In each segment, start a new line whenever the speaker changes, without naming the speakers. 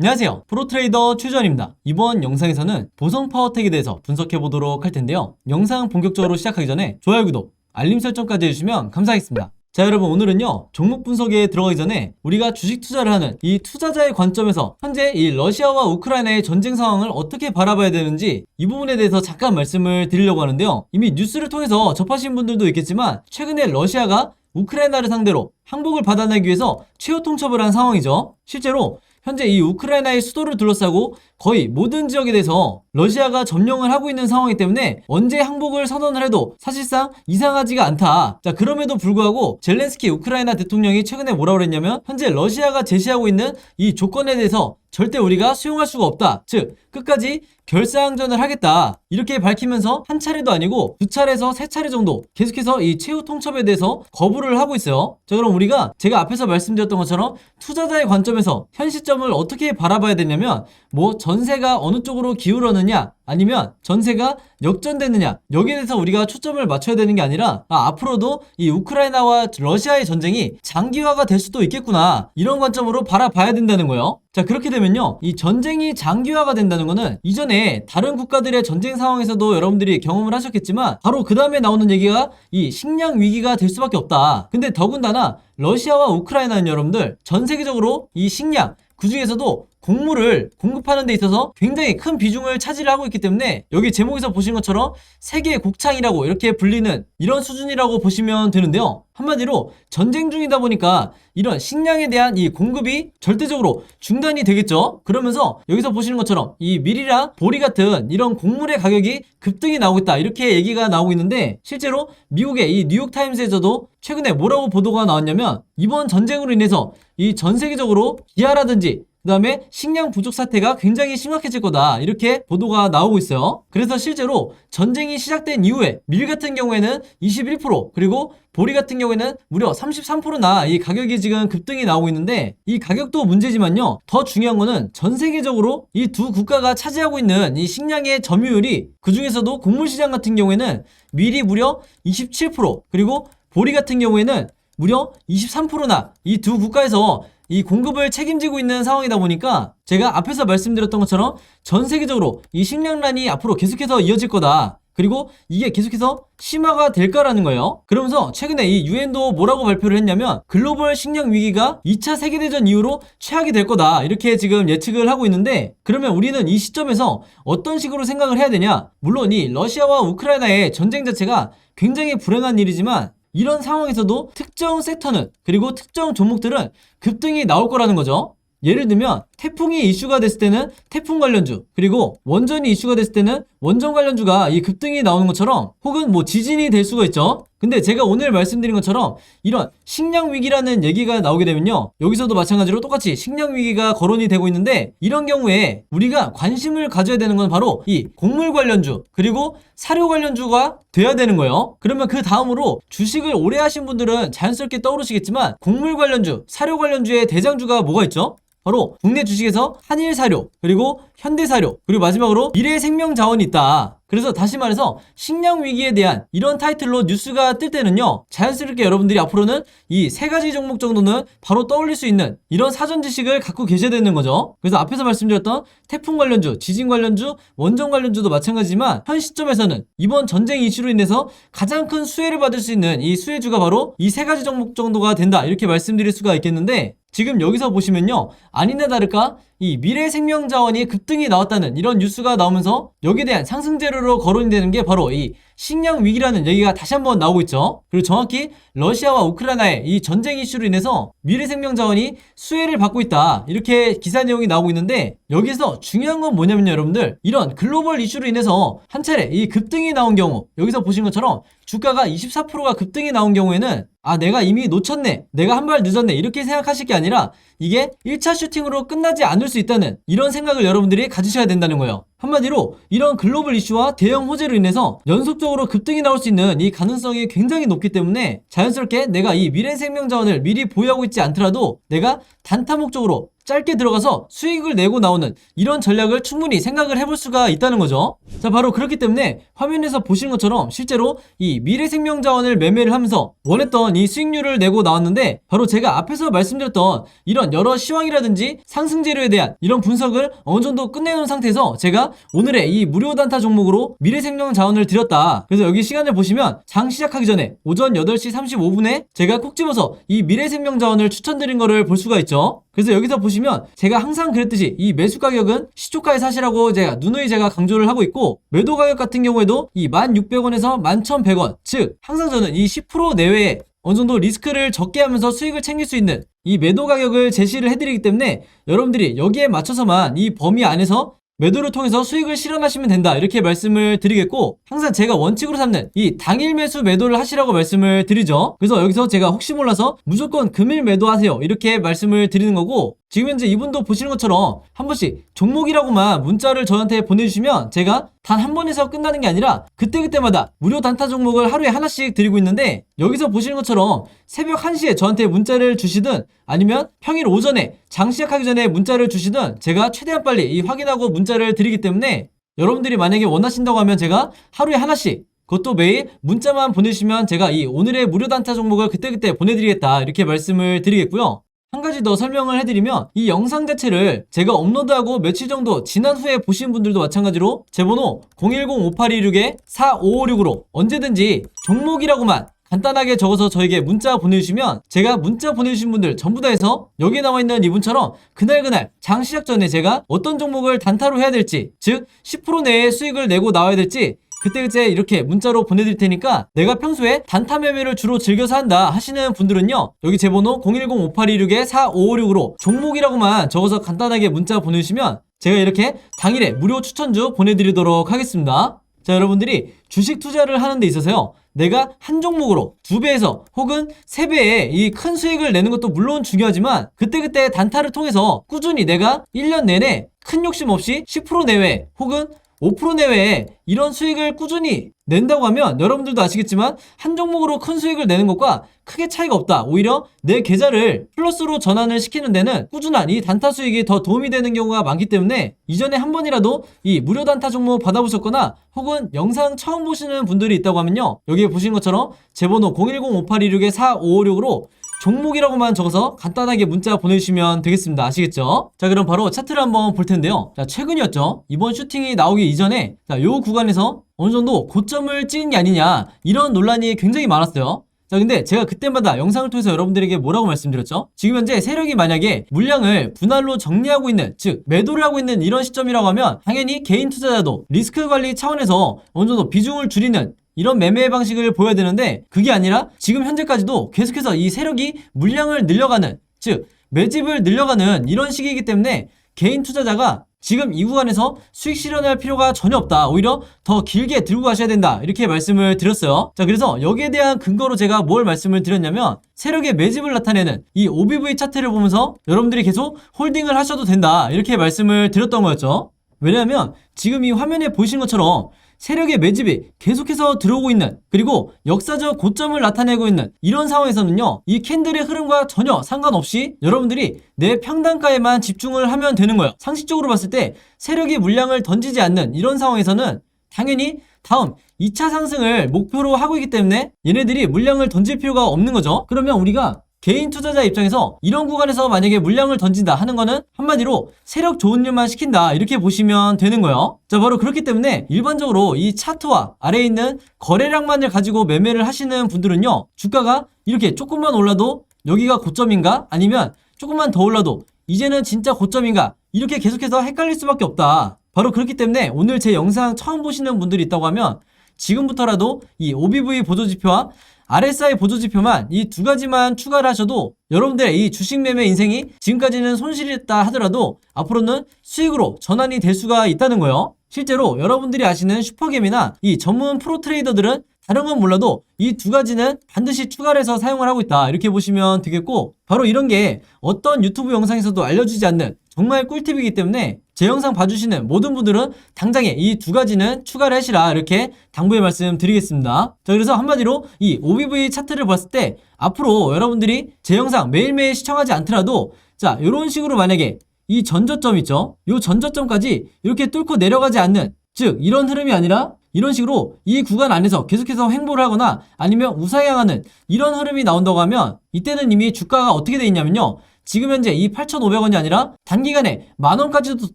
안녕하세요, 프로트레이더 최주환입니다. 이번 영상에서는 보성 파워텍에 대해서 분석해보도록 할 텐데요. 영상 본격적으로 시작하기 전에 좋아요, 구독, 알림 설정까지 해주시면 감사하겠습니다. 자, 여러분, 오늘은요 종목 분석에 들어가기 전에 우리가 주식 투자를 하는 이 투자자의 관점에서 현재 이 러시아와 우크라이나의 전쟁 상황을 어떻게 바라봐야 되는지 이 부분에 대해서 잠깐 말씀을 드리려고 하는데요. 이미 뉴스를 통해서 접하신 분들도 있겠지만 최근에 러시아가 우크라이나를 상대로 항복을 받아내기 위해서 최후 통첩을 한 상황이죠. 실제로 현재 이 우크라이나의 수도를 둘러싸고 거의 모든 지역에 대해서 러시아가 점령을 하고 있는 상황이기 때문에 언제 항복을 선언을 해도 사실상 이상하지가 않다. 자, 그럼에도 불구하고 젤렌스키 우크라이나 대통령이 최근에 뭐라고 그랬냐면 현재 러시아가 제시하고 있는 이 조건에 대해서 절대 우리가 수용할 수가 없다. 즉, 끝까지 결사항전을 하겠다. 이렇게 밝히면서 한 차례도 아니고 두 차례에서 세 차례 정도 계속해서 이 최후 통첩에 대해서 거부를 하고 있어요. 자, 그럼 우리가 제가 앞에서 말씀드렸던 것처럼 투자자의 관점에서 현 시점을 어떻게 바라봐야 되냐면 뭐 전세가 어느 쪽으로 기울었느냐 아니면 전세가 역전됐느냐 여기에 대해서 우리가 초점을 맞춰야 되는 게 아니라 앞으로도 이 우크라이나와 러시아의 전쟁이 장기화가 될 수도 있겠구나 이런 관점으로 바라봐야 된다는 거예요. 자, 그렇게 되면요 이 전쟁이 장기화가 된다는 거는 이전에 다른 국가들의 전쟁 상황에서도 여러분들이 경험을 하셨겠지만 바로 그 다음에 나오는 얘기가 이 식량 위기가 될 수밖에 없다. 근데 더군다나 러시아와 우크라이나는 여러분들 전 세계적으로 이 식량 그 중에서도 곡물을 공급하는 데 있어서 굉장히 큰 비중을 차지하고 있기 때문에 여기 제목에서 보신 것처럼 세계 곡창이라고 이렇게 불리는 이런 수준이라고 보시면 되는데요. 한마디로 전쟁 중이다 보니까 이런 식량에 대한 이 공급이 절대적으로 중단이 되겠죠. 그러면서 여기서 보시는 것처럼 이 밀이나 보리 같은 이런 곡물의 가격이 급등이 나오고 있다 이렇게 얘기가 나오고 있는데 실제로 미국의 이 뉴욕타임스에서도 최근에 뭐라고 보도가 나왔냐면 이번 전쟁으로 인해서 이 전 세계적으로 기아라든지 그 다음에 식량 부족 사태가 굉장히 심각해질 거다 이렇게 보도가 나오고 있어요. 그래서 실제로 전쟁이 시작된 이후에 밀 같은 경우에는 21% 그리고 보리 같은 경우에는 무려 33%나 이 가격이 지금 급등이 나오고 있는데 이 가격도 문제지만요 더 중요한 거는 전 세계적으로 이 두 국가가 차지하고 있는 이 식량의 점유율이 그 중에서도 곡물 시장 같은 경우에는 밀이 무려 27% 그리고 보리 같은 경우에는 무려 23%나 이 두 국가에서 이 공급을 책임지고 있는 상황이다 보니까 제가 앞에서 말씀드렸던 것처럼 전 세계적으로 이 식량난이 앞으로 계속해서 이어질 거다. 그리고 이게 계속해서 심화가 될까라는 거예요. 그러면서 최근에 이 유엔도 뭐라고 발표를 했냐면 글로벌 식량 위기가 2차 세계대전 이후로 최악이 될 거다 이렇게 지금 예측을 하고 있는데 그러면 우리는 이 시점에서 어떤 식으로 생각을 해야 되냐. 물론 이 러시아와 우크라이나의 전쟁 자체가 굉장히 불행한 일이지만 이런 상황에서도 특정 섹터는 그리고 특정 종목들은 급등이 나올 거라는 거죠. 예를 들면 태풍이 이슈가 됐을 때는 태풍 관련주 그리고 원전이 이슈가 됐을 때는 원전 관련주가 이 급등이 나오는 것처럼 혹은 뭐 지진이 될 수가 있죠. 근데 제가 오늘 말씀드린 것처럼 이런 식량 위기라는 얘기가 나오게 되면요 여기서도 마찬가지로 똑같이 식량 위기가 거론이 되고 있는데 이런 경우에 우리가 관심을 가져야 되는 건 바로 이 곡물 관련주 그리고 사료 관련주가 돼야 되는 거예요. 그러면 그 다음으로 주식을 오래 하신 분들은 자연스럽게 떠오르시겠지만 곡물 관련주, 사료 관련주의 대장주가 뭐가 있죠? 바로 국내 주식에서 한일사료, 그리고 현대사료, 그리고 마지막으로 미래생명자원이 있다. 그래서 다시 말해서 식량 위기에 대한 이런 타이틀로 뉴스가 뜰 때는요 자연스럽게 여러분들이 앞으로는 이 세 가지 종목 정도는 바로 떠올릴 수 있는 이런 사전 지식을 갖고 계셔야 되는 거죠. 그래서 앞에서 말씀드렸던 태풍 관련주, 지진 관련주, 원전 관련주도 마찬가지지만 현 시점에서는 이번 전쟁 이슈로 인해서 가장 큰 수혜를 받을 수 있는 이 수혜주가 바로 이 세 가지 종목 정도가 된다 이렇게 말씀드릴 수가 있겠는데 지금 여기서 보시면요 아니나 다를까 이 미래생명자원이 급등이 나왔다는 이런 뉴스가 나오면서 여기에 대한 상승재료로 거론이 되는 게 바로 이 식량 위기라는 얘기가 다시 한번 나오고 있죠. 그리고 정확히 러시아와 우크라이나의 이 전쟁 이슈로 인해서 미래생명자원이 수혜를 받고 있다 이렇게 기사 내용이 나오고 있는데 여기서 중요한 건 뭐냐면요 여러분들 이런 글로벌 이슈로 인해서 한 차례 이 급등이 나온 경우 여기서 보신 것처럼 주가가 24%가 급등이 나온 경우에는 내가 이미 놓쳤네 내가 한 발 늦었네 이렇게 생각하실 게 아니라 이게 1차 슈팅으로 끝나지 않을 수 있다는 이런 생각을 여러분들이 가지셔야 된다는 거예요. 한마디로 이런 글로벌 이슈와 대형 호재로 인해서 연속적으로 급등이 나올 수 있는 이 가능성이 굉장히 높기 때문에 자연스럽게 내가 이 미래생명자원을 미리 보유하고 있지 않더라도 내가 단타 목적으로 짧게 들어가서 수익을 내고 나오는 이런 전략을 충분히 생각을 해볼 수가 있다는 거죠. 자, 바로 그렇기 때문에 화면에서 보시는 것처럼 실제로 이 미래생명자원을 매매를 하면서 원했던 이 수익률을 내고 나왔는데, 바로 제가 앞에서 말씀드렸던 이런 여러 시황이라든지 상승 재료에 대한 이런 분석을 어느 정도 끝내놓은 상태에서 제가 오늘의 이 무료 단타 종목으로 미래생명자원을 드렸다. 그래서 여기 시간을 보시면 장 시작하기 전에 오전 8시 35분에 제가 콕 집어서 이 미래생명자원을 추천드린 거를 볼 수가 있죠. 그래서 여기서 보시면 제가 항상 그랬듯이 이 매수 가격은 시초가에 사시라고 누누이 제가 강조를 하고 있고, 매도 가격 같은 경우에도 이 1,600원에서 11,100원, 즉 항상 저는 이 10% 내외에 어느 정도 리스크를 적게 하면서 수익을 챙길 수 있는 이 매도 가격을 제시를 해드리기 때문에 여러분들이 여기에 맞춰서만 이 범위 안에서 매도를 통해서 수익을 실현하시면 된다, 이렇게 말씀을 드리겠고, 항상 제가 원칙으로 삼는 이 당일 매수 매도를 하시라고 말씀을 드리죠. 그래서 여기서 제가 혹시 몰라서 무조건 금일 매도하세요, 이렇게 말씀을 드리는 거고, 지금 현재 이분도 보시는 것처럼 한 번씩 종목이라고만 문자를 저한테 보내주시면 제가 단 한 번에서 끝나는 게 아니라 그때그때마다 무료 단타 종목을 하루에 하나씩 드리고 있는데, 여기서 보시는 것처럼 새벽 1시에 저한테 문자를 주시든 아니면 평일 오전에 장 시작하기 전에 문자를 주시든 제가 최대한 빨리 이 확인하고 문자를 드리기 때문에, 여러분들이 만약에 원하신다고 하면 제가 하루에 하나씩, 그것도 매일 문자만 보내주시면 제가 이 오늘의 무료 단타 종목을 그때그때 보내드리겠다, 이렇게 말씀을 드리겠고요. 한 가지 더 설명을 해드리면, 이 영상 자체를 제가 업로드하고 며칠 정도 지난 후에 보신 분들도 마찬가지로 제 번호 010-5826-4556으로 언제든지 종목이라고만 간단하게 적어서 저에게 문자 보내주시면, 제가 문자 보내주신 분들 전부 다 해서 여기에 나와있는 이분처럼 그날그날 장 시작 전에 제가 어떤 종목을 단타로 해야 될지, 즉 10% 내에 수익을 내고 나와야 될지 그때그때 이렇게 문자로 보내드릴 테니까, 내가 평소에 단타 매매를 주로 즐겨서 한다 하시는 분들은요, 여기 제 번호 010-5826-4556으로 종목이라고만 적어서 간단하게 문자 보내주시면 제가 이렇게 당일에 무료 추천주 보내드리도록 하겠습니다. 자, 여러분들이 주식 투자를 하는 데 있어서요, 내가 한 종목으로 2배에서 혹은 3배의 이 큰 수익을 내는 것도 물론 중요하지만, 그때그때 단타를 통해서 꾸준히 내가 1년 내내 큰 욕심 없이 10% 내외 혹은 5% 내외에 이런 수익을 꾸준히 낸다고 하면, 여러분들도 아시겠지만 한 종목으로 큰 수익을 내는 것과 크게 차이가 없다. 오히려 내 계좌를 플러스로 전환을 시키는 데는 꾸준한 이 단타 수익이 더 도움이 되는 경우가 많기 때문에, 이전에 한 번이라도 이 무료 단타 종목 받아보셨거나 혹은 영상 처음 보시는 분들이 있다고 하면요, 여기에 보신 것처럼 제 번호 010-5826-4556으로 종목이라고만 적어서 간단하게 문자 보내주시면 되겠습니다. 아시겠죠? 자, 그럼 바로 차트를 한번 볼 텐데요. 자, 최근이었죠. 이번 슈팅이 나오기 이전에 요 구간에서 어느 정도 고점을 찍은 게 아니냐, 이런 논란이 굉장히 많았어요. 자, 근데 제가 그때마다 영상을 통해서 여러분들에게 뭐라고 말씀드렸죠? 지금 현재 세력이 만약에 물량을 분할로 정리하고 있는, 즉 매도를 하고 있는 이런 시점이라고 하면, 당연히 개인 투자자도 리스크 관리 차원에서 어느 정도 비중을 줄이는 이런 매매 방식을 보여야 되는데, 그게 아니라 지금 현재까지도 계속해서 이 세력이 물량을 늘려가는, 즉 매집을 늘려가는 이런 시기이기 때문에 개인 투자자가 지금 이 구간에서 수익 실현할 필요가 전혀 없다, 오히려 더 길게 들고 가셔야 된다, 이렇게 말씀을 드렸어요. 자, 그래서 여기에 대한 근거로 제가 뭘 말씀을 드렸냐면, 세력의 매집을 나타내는 이 OBV 차트를 보면서 여러분들이 계속 홀딩을 하셔도 된다, 이렇게 말씀을 드렸던 거였죠. 왜냐하면 지금 이 화면에 보이신 것처럼 세력의 매집이 계속해서 들어오고 있는, 그리고 역사적 고점을 나타내고 있는 이런 상황에서는요, 이 캔들의 흐름과 전혀 상관없이 여러분들이 내 평단가에만 집중을 하면 되는 거예요. 상식적으로 봤을 때 세력이 물량을 던지지 않는 이런 상황에서는 당연히 다음 2차 상승을 목표로 하고 있기 때문에 얘네들이 물량을 던질 필요가 없는 거죠. 그러면 우리가 개인 투자자 입장에서 이런 구간에서 만약에 물량을 던진다 하는 거는 한마디로 세력 좋은 일만 시킨다, 이렇게 보시면 되는 거예요. 자, 바로 그렇기 때문에 일반적으로 이 차트와 아래에 있는 거래량만을 가지고 매매를 하시는 분들은요, 주가가 이렇게 조금만 올라도 여기가 고점인가, 아니면 조금만 더 올라도 이제는 진짜 고점인가, 이렇게 계속해서 헷갈릴 수밖에 없다. 바로 그렇기 때문에 오늘 제 영상 처음 보시는 분들이 있다고 하면 지금부터라도 이 OBV 보조지표와 RSI 보조지표만, 이 두 가지만 추가를 하셔도 여러분들의 이 주식 매매 인생이 지금까지는 손실이었다 하더라도 앞으로는 수익으로 전환이 될 수가 있다는 거예요. 실제로 여러분들이 아시는 슈퍼겜이나 이 전문 프로 트레이더들은 다른 건 몰라도 이 두 가지는 반드시 추가를 해서 사용을 하고 있다, 이렇게 보시면 되겠고, 바로 이런 게 어떤 유튜브 영상에서도 알려주지 않는 정말 꿀팁이기 때문에 제 영상 봐주시는 모든 분들은 당장에 이 두 가지는 추가를 하시라, 이렇게 당부의 말씀 드리겠습니다. 자, 그래서 한마디로 이 OBV 차트를 봤을 때 앞으로 여러분들이 제 영상 매일매일 시청하지 않더라도 자, 이런 식으로 만약에 이 전저점 있죠? 이 전저점까지 이렇게 뚫고 내려가지 않는, 즉 이런 흐름이 아니라 이런 식으로 이 구간 안에서 계속해서 횡보를 하거나 아니면 우상향하는 이런 흐름이 나온다고 하면 이때는 이미 주가가 어떻게 돼 있냐면요, 지금 현재 이 8,500원이 아니라 단기간에 만원까지도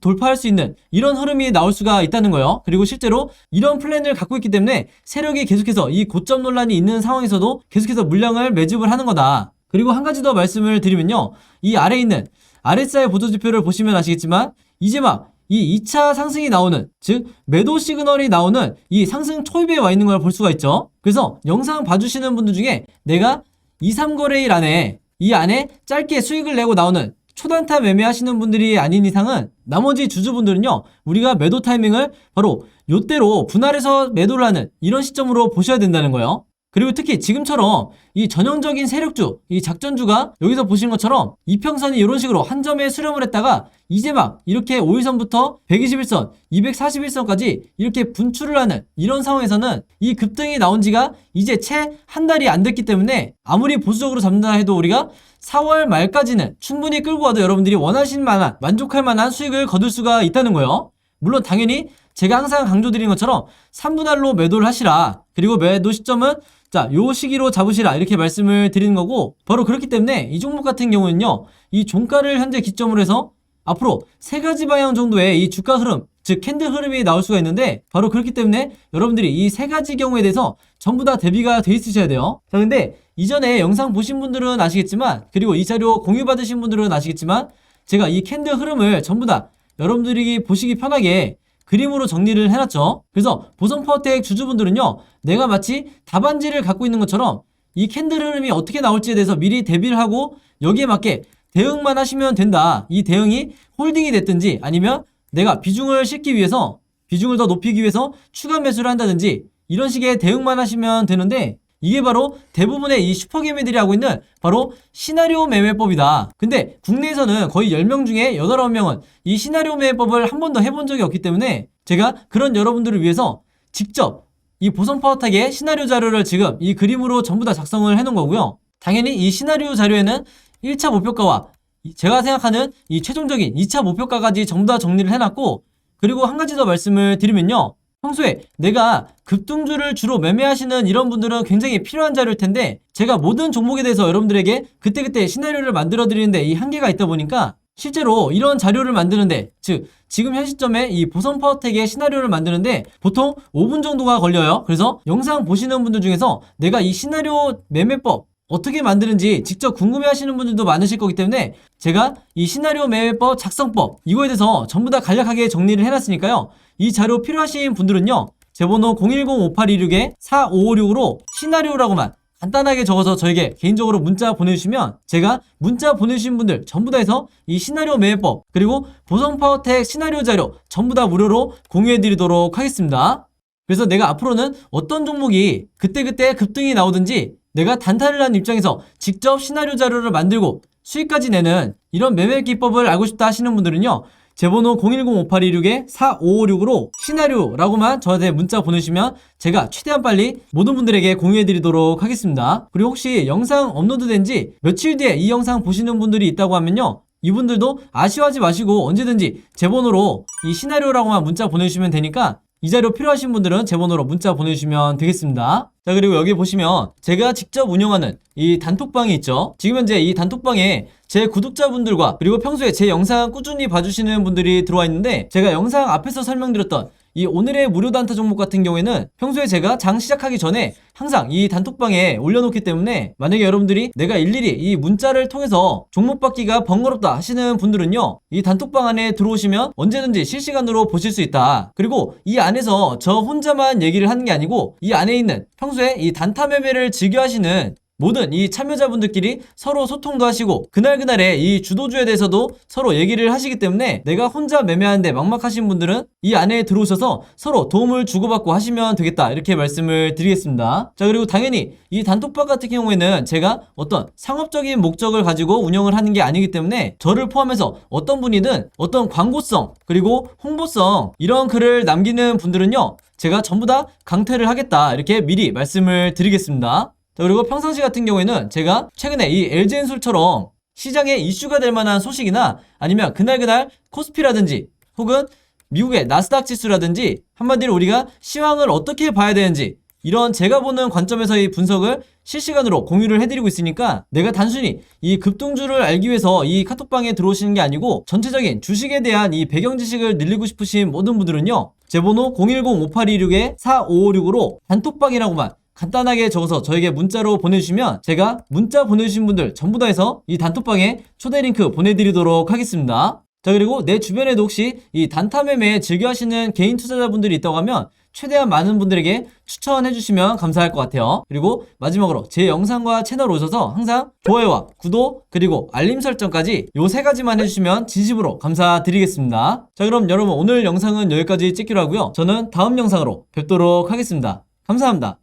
돌파할 수 있는 이런 흐름이 나올 수가 있다는 거예요. 그리고 실제로 이런 플랜을 갖고 있기 때문에 세력이 계속해서 이 고점 논란이 있는 상황에서도 계속해서 물량을 매집을 하는 거다. 그리고 한 가지 더 말씀을 드리면요, 이 아래에 있는 RSI 보조지표를 보시면 아시겠지만 이제 막 이 2차 상승이 나오는, 즉 매도 시그널이 나오는 이 상승 초입에 와 있는 걸 볼 수가 있죠. 그래서 영상 봐주시는 분들 중에 내가 2, 3거래일 안에 이 안에 짧게 수익을 내고 나오는 초단타 매매하시는 분들이 아닌 이상은 나머지 주주분들은요, 우리가 매도 타이밍을 바로 요때로 분할해서 매도를 하는 이런 시점으로 보셔야 된다는 거예요. 그리고 특히 지금처럼 이 전형적인 세력주, 이 작전주가 여기서 보시는 것처럼 이평선이 이런 식으로 한 점에 수렴을 했다가 이제 막 이렇게 5일선부터 121선, 241선까지 이렇게 분출을 하는 이런 상황에서는 이 급등이 나온 지가 이제 채 한 달이 안 됐기 때문에 아무리 보수적으로 잡는다 해도 우리가 4월 말까지는 충분히 끌고 와도 여러분들이 원하실 만한, 만족할 만한 수익을 거둘 수가 있다는 거예요. 물론 당연히 제가 항상 강조드리는 것처럼 3분할로 매도를 하시라. 그리고 매도 시점은 자, 요 시기로 잡으시라, 이렇게 말씀을 드리는 거고, 바로 그렇기 때문에 이 종목 같은 경우는요, 이 종가를 현재 기점으로 해서 앞으로 3가지 방향 정도의 이 주가 흐름, 즉 캔들 흐름이 나올 수가 있는데, 바로 그렇기 때문에 여러분들이 이 3가지 경우에 대해서 전부 다 대비가 돼 있으셔야 돼요. 자, 근데 이전에 영상 보신 분들은 아시겠지만, 그리고 이 자료 공유 받으신 분들은 아시겠지만, 제가 이 캔들 흐름을 전부 다 여러분들이 보시기 편하게 그림으로 정리를 해놨죠. 그래서 보성파워텍 주주분들은요, 내가 마치 답안지를 갖고 있는 것처럼 이 캔들 흐름이 어떻게 나올지에 대해서 미리 대비를 하고 여기에 맞게 대응만 하시면 된다. 이 대응이 홀딩이 됐든지 아니면 내가 비중을 싣기 위해서, 비중을 더 높이기 위해서 추가 매수를 한다든지 이런 식의 대응만 하시면 되는데, 이게 바로 대부분의 이 슈퍼개미들이 하고 있는 바로 시나리오 매매법이다. 근데 국내에서는 거의 10명 중에 8, 9명은 이 시나리오 매매법을 한 번도 해본 적이 없기 때문에 제가 그런 여러분들을 위해서 직접 이 보성파워텍의 시나리오 자료를 지금 이 그림으로 전부 다 작성을 해놓은 거고요. 당연히 이 시나리오 자료에는 1차 목표가와 제가 생각하는 이 최종적인 2차 목표가까지 전부 다 정리를 해놨고, 그리고 한 가지 더 말씀을 드리면요, 평소에 내가 급등주를 주로 매매하시는 이런 분들은 굉장히 필요한 자료일 텐데, 제가 모든 종목에 대해서 여러분들에게 그때그때 시나리오를 만들어 드리는데 이 한계가 있다 보니까 실제로 이런 자료를 만드는데, 즉 지금 현 시점에 이 보성파워텍의 시나리오를 만드는데 보통 5분 정도가 걸려요. 그래서 영상 보시는 분들 중에서 내가 이 시나리오 매매법 어떻게 만드는지 직접 궁금해하시는 분들도 많으실 거기 때문에 제가 이 시나리오 매매법 작성법 이거에 대해서 전부 다 간략하게 정리를 해놨으니까요, 이 자료 필요하신 분들은요, 제 번호 010-5826-4556으로 시나리오라고만 간단하게 적어서 저에게 개인적으로 문자 보내주시면 제가 문자 보내주신 분들 전부 다 해서 이 시나리오 매매법 그리고 보성파워텍 시나리오 자료 전부 다 무료로 공유해드리도록 하겠습니다. 그래서 내가 앞으로는 어떤 종목이 그때그때 급등이 나오든지 내가 단타를 하는 입장에서 직접 시나리오 자료를 만들고 수익까지 내는 이런 매매 기법을 알고 싶다 하시는 분들은요, 제 번호 010-5826-4556으로 시나리오라고만 저한테 문자 보내주시면 제가 최대한 빨리 모든 분들에게 공유해드리도록 하겠습니다. 그리고 혹시 영상 업로드된 지 며칠 뒤에 이 영상 보시는 분들이 있다고 하면요, 이분들도 아쉬워하지 마시고 언제든지 제 번호로 이 시나리오라고만 문자 보내주시면 되니까 이 자료 필요하신 분들은 제 번호로 문자 보내주시면 되겠습니다. 자, 그리고 여기 보시면 제가 직접 운영하는 이 단톡방이 있죠. 지금 현재 이 단톡방에 제 구독자분들과 그리고 평소에 제 영상 꾸준히 봐주시는 분들이 들어와 있는데, 제가 영상 앞에서 설명드렸던 이 오늘의 무료 단타 종목 같은 경우에는 평소에 제가 장 시작하기 전에 항상 이 단톡방에 올려놓기 때문에 만약에 여러분들이 내가 일일이 이 문자를 통해서 종목 받기가 번거롭다 하시는 분들은요, 이 단톡방 안에 들어오시면 언제든지 실시간으로 보실 수 있다. 그리고 이 안에서 저 혼자만 얘기를 하는 게 아니고 이 안에 있는 평소에 이 단타 매매를 즐겨 하시는 모든 이 참여자분들끼리 서로 소통도 하시고 그날그날의 이 주도주에 대해서도 서로 얘기를 하시기 때문에 내가 혼자 매매하는데 막막하신 분들은 이 안에 들어오셔서 서로 도움을 주고받고 하시면 되겠다, 이렇게 말씀을 드리겠습니다. 자, 그리고 당연히 이 단톡방 같은 경우에는 제가 어떤 상업적인 목적을 가지고 운영을 하는 게 아니기 때문에 저를 포함해서 어떤 분이든 어떤 광고성 그리고 홍보성 이런 글을 남기는 분들은요, 제가 전부 다 강퇴를 하겠다, 이렇게 미리 말씀을 드리겠습니다. 자, 그리고 평상시 같은 경우에는 제가 최근에 이 LG엔솔처럼 시장에 이슈가 될 만한 소식이나 아니면 그날그날 코스피라든지 혹은 미국의 나스닥 지수라든지 한마디로 우리가 시황을 어떻게 봐야 되는지 이런 제가 보는 관점에서의 분석을 실시간으로 공유를 해드리고 있으니까 내가 단순히 이 급등주를 알기 위해서 이 카톡방에 들어오시는 게 아니고 전체적인 주식에 대한 이 배경 지식을 늘리고 싶으신 모든 분들은요, 제 번호 010-5826-4556으로 단톡방이라고만 간단하게 적어서 저에게 문자로 보내주시면 제가 문자 보내주신 분들 전부 다 해서 이 단톡방에 초대 링크 보내드리도록 하겠습니다. 자, 그리고 내 주변에도 혹시 이 단타 매매 즐겨 하시는 개인 투자자분들이 있다고 하면 최대한 많은 분들에게 추천해 주시면 감사할 것 같아요. 그리고 마지막으로 제 영상과 채널 오셔서 항상 좋아요와 구독 그리고 알림 설정까지 요 세 가지만 해주시면 진심으로 감사드리겠습니다. 자, 그럼 여러분 오늘 영상은 여기까지 찍기로 하고요. 저는 다음 영상으로 뵙도록 하겠습니다. 감사합니다.